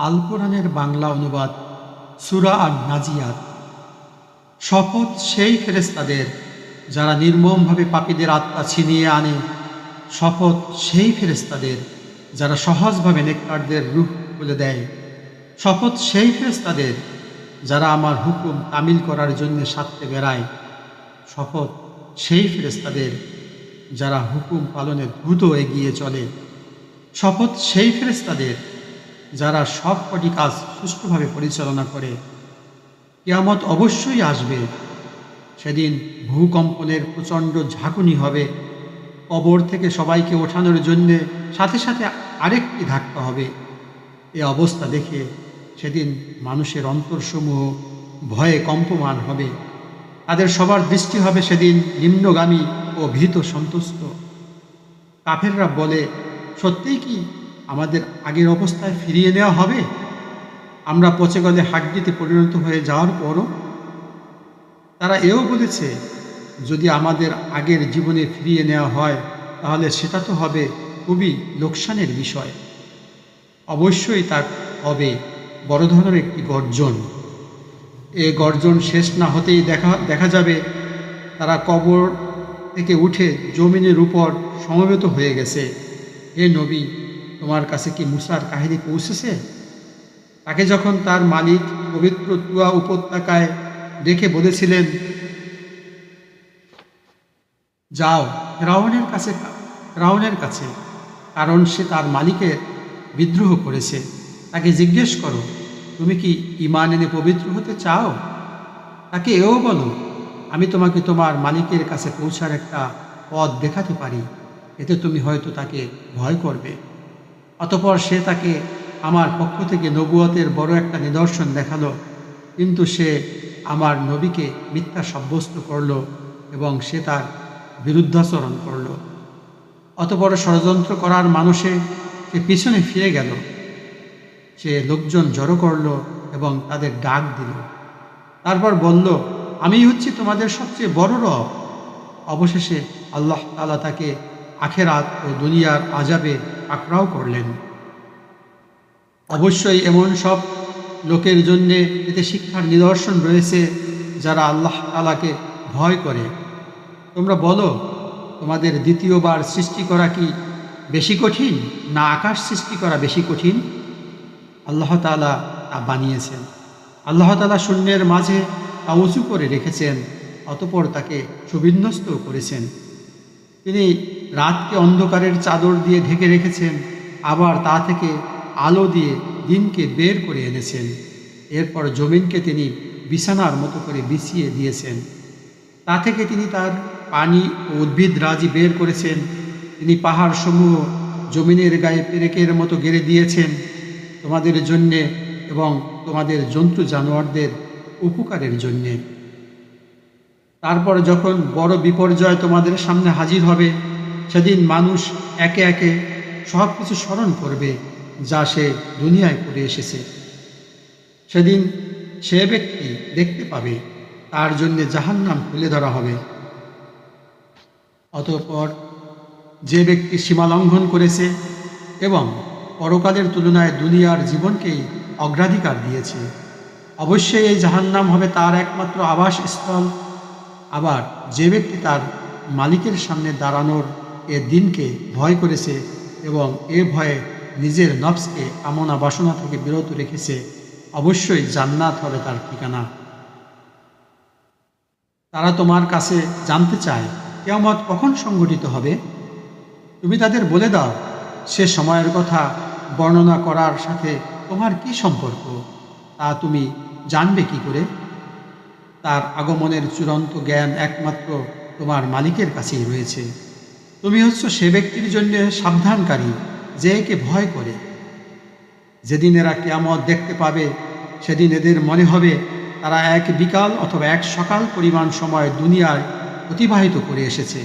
আল কোরআনের বাংলা অনুবাদ সূরা আন-নাজিয়াত। শপথ সেই ফেরেশতাদের যারা নির্মমভাবে পাপীদের আত্মা ছিনিয়ে আনে। শপথ সেই ফেরেশতাদের যারা সহজভাবে নেককারদের রূহ খুলে দেয়। শপথ সেই ফেরেশতাদের যারা আমার হুকুম তামিল করার জন্য সাথে বেড়ায়। শপথ সেই ফেরেশতাদের যারা হুকুম পালনে দ্রুত এগিয়ে চলে। শপথ সেই ফেরেশতাদের যারা সব কটি কাজ সুষ্ঠুভাবে পরিচালনা করে। কিয়ামত অবশ্যই আসবে। সেদিন ভূকম্পনের প্রচণ্ড ঝাঁকুনি হবে। কবর থেকে সবাইকে ওঠানোর জন্যে সাথে সাথে আরেকটি ধাক্কা হবে। এ অবস্থা দেখে সেদিন মানুষের অন্তরসমূহ ভয়ে কম্পমান হবে। তাদের সবার দৃষ্টি হবে সেদিন নিম্নগামী ও ভীত সন্তুষ্ট। কাফেররা বলে, সত্যিই কি আমাদের আগের অবস্থায় ফিরিয়ে নেওয়া হবে? আমরা পচে গেলে হাড্ডিতে পরিণত হয়ে যাওয়ার পরও? তারা এও বলেছে, যদি আমাদের আগের জীবনে ফিরিয়ে নেওয়া হয় তাহলে সেটা তো হবে খুবই লোকসানের বিষয়। অবশ্যই তা হবে বড় ধরনের একটি গর্জন। এ গর্জন শেষ না হতেই দেখা যাবে তারা কবর থেকে উঠে জমিনের উপর সমবেত হয়ে গেছে। হে নবী, তোমার কাছে কি মুসার কাহিনী পৌঁছেছে? তাকে যখন তার মালিক পবিত্র তুয়া উপত্যকায় রেখে বলেছিলেন, যাও ফেরাউনের কাছে, কারণ সে তার মালিকের বিদ্রোহ করেছে। তাকে জিজ্ঞেস করো, তুমি কি ঈমান এনে পবিত্র হতে চাও? তাকে এও বলো, আমি তোমাকে তোমার মালিকের কাছে পৌঁছার একটা পথ দেখাতে পারি, এতে তুমি হয়তো তাকে ভয় করবে। অতঃপর সে তাকে আমার পক্ষ থেকে নবুয়তের বড় একটা নিদর্শন দেখালো, কিন্তু সে আমার নবীকে মিথ্যা সাব্যস্ত করল এবং সে তার বিরুদ্ধাচরণ করল। অতঃপর ষড়যন্ত্র করার মানুষে সে পিছনে ফিরে গেল। সে লোকজন জড়ো করল এবং তাদের ডাক দিল। তারপর বলল, আমি হচ্ছি তোমাদের সবচেয়ে বড় রব। অবশেষে আল্লাহ তাআলা তাকে আখেরাত ও দুনিয়ার আযাবে পাকড়াও করলেন। অবশ্যই এমন সব লোকের জন্যে এতে শিক্ষার নিদর্শন রয়েছে যারা আল্লাহ তাআলাকে ভয় করে। তোমরা বলো, তোমাদের দ্বিতীয়বার সৃষ্টি করা কি বেশি কঠিন, না আকাশ সৃষ্টি করা বেশি কঠিন? আল্লাহ তাআলা তা বানিয়েছেন। আল্লাহ তাআলা শূন্যের মাঝে তা উঁচু করে রেখেছেন, অতঃপর তাকে সুবিন্যস্ত করেছেন। তিনি রাতকে অন্ধকারের চাদর দিয়ে ঢেকে রেখেছেন, আবার তা থেকে আলো দিয়ে দিনকে বের করে এনেছেন। এরপর জমিনকে তিনি বিছানার মতো করে বিছিয়ে দিয়েছেন। তা থেকে তিনি তার পানি ও উদ্ভিদ রাজি বের করেছেন। তিনি পাহাড়সমূহ জমিনের গায়ে পেরেকের মতো গেড়ে দিয়েছেন তোমাদের জন্যে এবং তোমাদের জন্তু জানোয়ারদের উপকারের জন্যে। তারপর যখন বড় বিপর্যয় তোমাদের সামনে হাজির হবে, সেদিন মানুষ একে একে সব কিছু স্মরণ করবে যা সে দুনিয়ায় করে এসেছে। সেদিন সে ব্যক্তি দেখতে পাবে তার জন্যে জাহান্নাম খুলে ধরা হবে। অতঃপর যে ব্যক্তি সীমা লঙ্ঘন করেছে এবং পরকালের তুলনায় দুনিয়ার জীবনকেই অগ্রাধিকার দিয়েছে, অবশ্যই এই জাহান্নাম হবে তার একমাত্র আবাসস্থল। আবার যে ব্যক্তি তার মালিকের সামনে দাঁড়ানোর এ দিনকে ভয় করেছে এবং এ ভয়ে নিজের নফসকে কামনা বাসনা থেকে বিরত রেখেছে, অবশ্যই জান্নাত হবে তার ঠিকানা। তারা তোমার কাছে জানতে চায় কিয়ামত কখন সংঘটিত হবে। তুমি তাদের বলে দাও, সে সময়ের কথা বর্ণনা করার সাথে তোমার কি সম্পর্ক, তা তুমি জানবে কি করে? তার আগমনের চূড়ান্ত জ্ঞান একমাত্র তোমার মালিকের কাছেই রয়েছে। তুমি হচ্ছ সে ব্যক্তির জন্য সাবধানকারী যে একে ভয় করে। যেদিন এরা কিয়ামত দেখতে পাবে, সেদিন এদের মনে হবে তারা এক বিকাল অথবা এক সকাল পরিমাণ সময় দুনিয়ায় অতিবাহিত করে এসেছে।